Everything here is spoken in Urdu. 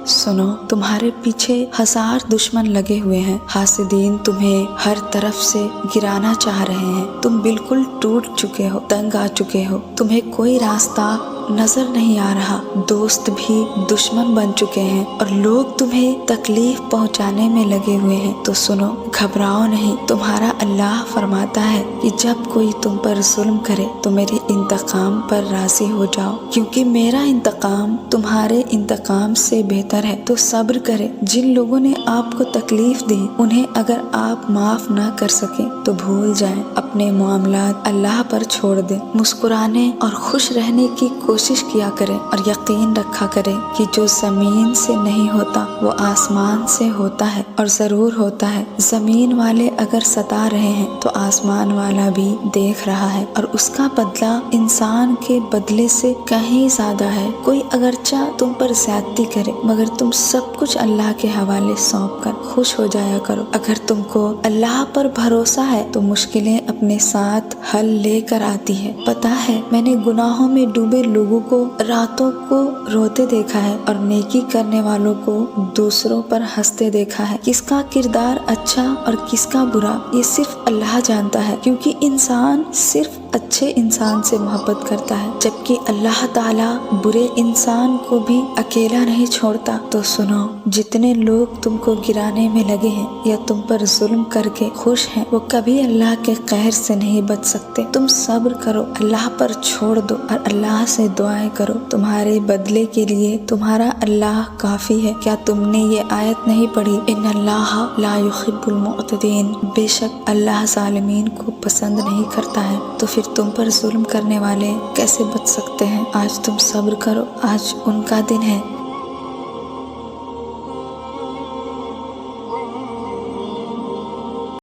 سنو، تمہارے پیچھے 1000 دشمن لگے ہوئے ہیں، حاسدین تمہیں ہر طرف سے گرانا چاہ رہے ہیں، تم بالکل ٹوٹ چکے ہو، تنگ آ چکے ہو، تمہیں کوئی راستہ نظر نہیں آ رہا، دوست بھی دشمن بن چکے ہیں اور لوگ تمہیں تکلیف پہنچانے میں لگے ہوئے ہیں۔ تو سنو، گھبراؤ نہیں، تمہارا اللہ فرماتا ہے کہ جب کوئی تم پر ظلم کرے تو میرے انتقام پر راضی ہو جاؤ، کیونکہ میرا انتقام تمہارے انتقام سے بہتر ہے۔ تو صبر کرے، جن لوگوں نے آپ کو تکلیف دی انہیں اگر آپ معاف نہ کر سکیں تو بھول جائیں، اپنے معاملات اللہ پر چھوڑ دیں، مسکرانے اور خوش رہنے کی کوشش کیا کریں اور یقین رکھا کریں کہ جو زمین سے نہیں ہوتا وہ آسمان سے ہوتا ہے اور ضرور ہوتا ہے۔ زمین والے اگر ستا رہے ہیں تو آسمان والا بھی دیکھ رہا ہے اور اس کا بدلہ انسان کے بدلے سے کہیں زیادہ ہے۔ کوئی اگرچہ تم پر زیادتی کرے مگر تم سب کچھ اللہ کے حوالے سونپ کر خوش ہو جایا کرو۔ اگر تم کو اللہ پر بھروسہ ہے تو مشکلیں اپنے ساتھ حل لے کر آتی ہے۔ پتہ ہے، میں نے گناہوں میں ڈوبے لوگوں کو راتوں کو روتے دیکھا ہے اور نیکی کرنے والوں کو دوسروں پر ہنستے دیکھا ہے۔ کس کا کردار اچھا اور کس کا برا یہ صرف اللہ جانتا ہے، کیونکہ انسان صرف اچھے انسان سے محبت کرتا ہے جبکہ اللہ تعالیٰ برے انسان کو بھی اکیلا نہیں چھوڑتا۔ تو سنو، جتنے لوگ تم کو گرانے میں لگے ہیں یا تم پر ظلم کر کے خوش ہیں وہ کبھی اللہ کے قہر سے نہیں بچ سکتے۔ تم صبر کرو، اللہ پر چھوڑ دو اور اللہ سے دعائیں کرو، تمہارے بدلے کے لیے تمہارا اللہ کافی ہے۔ کیا تم نے یہ آیت نہیں پڑھی؟ ان اللہ لا يحب المعتدین، بے شک اللہ ظالمین کو پسند نہیں کرتا ہے۔ تو پھر تم پر ظلم کرنے والے کیسے بچ سکتے ہیں؟ آج تم صبر کرو، آج ان کا دن ہے